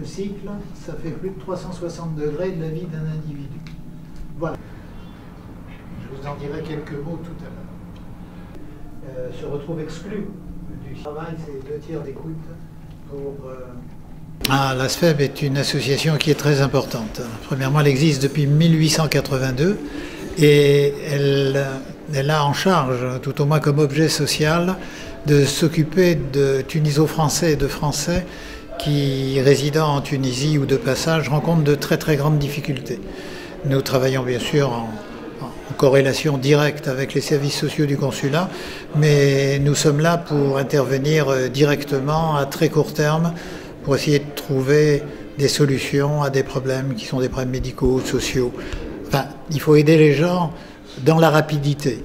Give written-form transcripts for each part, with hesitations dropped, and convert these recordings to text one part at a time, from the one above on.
cycle, ça fait plus de 360 degrés de la vie d'un individu. Voilà. Je vous en dirai quelques mots tout à l'heure. Se retrouve exclu du travail, c'est 2 tiers d'écoute pour... la SFEB est une association qui est très importante. Premièrement, elle existe depuis 1882 et elle a en charge, tout au moins comme objet social, de s'occuper de Tuniso-Français et de Français qui, résidant en Tunisie ou de passage, rencontrent de très très grandes difficultés. Nous travaillons bien sûr en corrélation directe avec les services sociaux du consulat, mais nous sommes là pour intervenir directement à très court terme pour essayer de trouver des solutions à des problèmes qui sont des problèmes médicaux, sociaux. Enfin, il faut aider les gens dans la rapidité.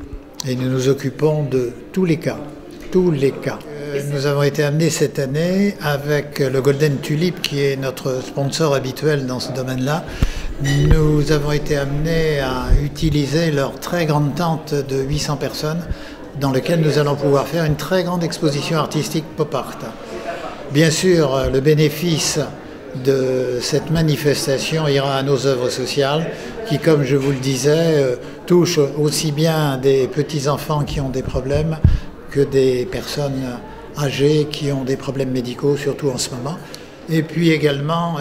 Et nous nous occupons de tous les cas. Tous les cas. Nous avons été amenés cette année avec le Golden Tulip, qui est notre sponsor habituel dans ce domaine-là. Nous avons été amenés à utiliser leur très grande tente de 800 personnes, dans laquelle nous allons pouvoir faire une très grande exposition artistique pop art. Bien sûr, le bénéfice de cette manifestation ira à nos œuvres sociales qui, comme je vous le disais, touchent aussi bien des petits-enfants qui ont des problèmes que des personnes âgées qui ont des problèmes médicaux, surtout en ce moment. Et puis également,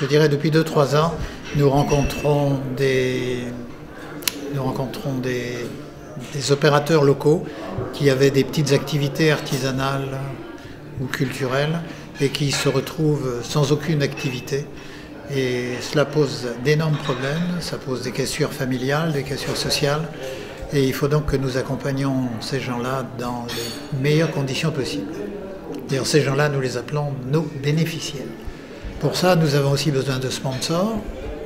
je dirais depuis 2-3 ans, nous rencontrons des opérateurs locaux qui avaient des petites activités artisanales ou culturelles et qui se retrouvent sans aucune activité. Et cela pose d'énormes problèmes, ça pose des cassures familiales, des cassures sociales. Et il faut donc que nous accompagnions ces gens-là dans les meilleures conditions possibles. D'ailleurs, ces gens-là, nous les appelons nos bénéficiaires. Pour ça, nous avons aussi besoin de sponsors.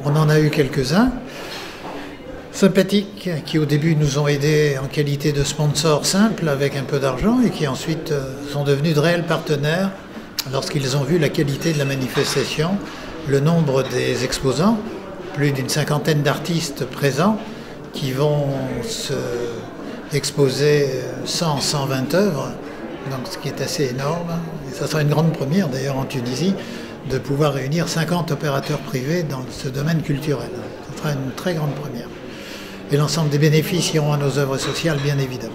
On en a eu quelques-uns sympathiques qui au début nous ont aidés en qualité de sponsors simples avec un peu d'argent et qui ensuite sont devenus de réels partenaires lorsqu'ils ont vu la qualité de la manifestation, le nombre des exposants, plus d'une 50aine d'artistes présents qui vont exposer 100-120 œuvres, donc ce qui est assez énorme. Et ça sera une grande première d'ailleurs en Tunisie de pouvoir réunir 50 opérateurs privés dans ce domaine culturel. Ce sera une très grande première. Et l'ensemble des bénéfices iront à nos œuvres sociales, bien évidemment.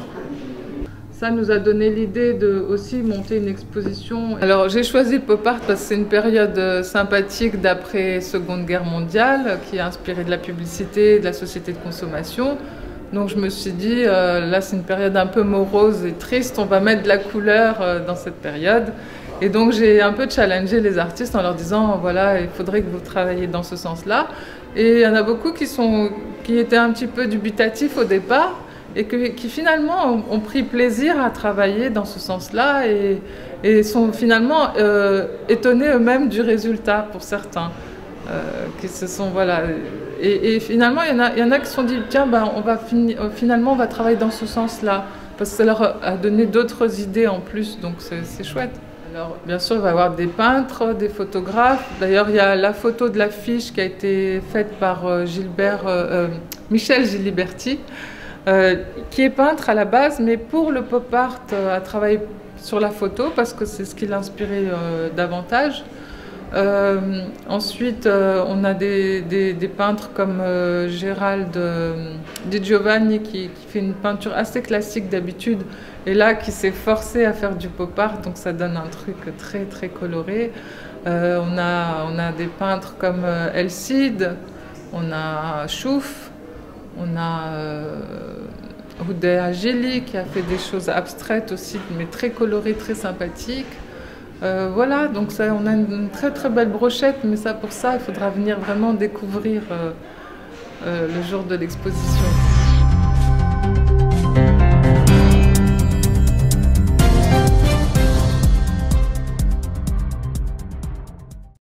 Ça nous a donné l'idée de aussi monter une exposition. Alors j'ai choisi pop art parce que c'est une période sympathique d'après Seconde Guerre mondiale qui est inspirée de la publicité, de la société de consommation. Donc je me suis dit, là c'est une période un peu morose et triste, on va mettre de la couleur dans cette période. Et donc j'ai un peu challengé les artistes en leur disant, voilà, il faudrait que vous travailliez dans ce sens-là. Et il y en a beaucoup qui étaient un petit peu dubitatifs au départ et qui finalement ont pris plaisir à travailler dans ce sens-là et sont finalement étonnés eux-mêmes du résultat pour certains. Qui se sont, voilà. Et finalement, il y en a qui se sont dit, tiens, ben, finalement, on va travailler dans ce sens-là, parce que ça leur a donné d'autres idées en plus, donc c'est chouette. Alors, bien sûr, il va y avoir des peintres, des photographes. D'ailleurs, il y a la photo de l'affiche qui a été faite par Michel Giliberti, qui est peintre à la base, mais pour le pop art, a travaillé sur la photo, parce que c'est ce qui l'a inspiré davantage. Ensuite, on a des peintres comme Gérald Di Giovanni qui fait une peinture assez classique d'habitude et là qui s'est forcé à faire du pop art, donc ça donne un truc très très coloré. On a des peintres comme El Cid, on a Chouf, on a Oudé Agili qui a fait des choses abstraites aussi mais très colorées, très sympathiques. Voilà, donc ça, on a une très très belle brochette, mais ça, pour ça, il faudra venir vraiment découvrir le jour de l'exposition.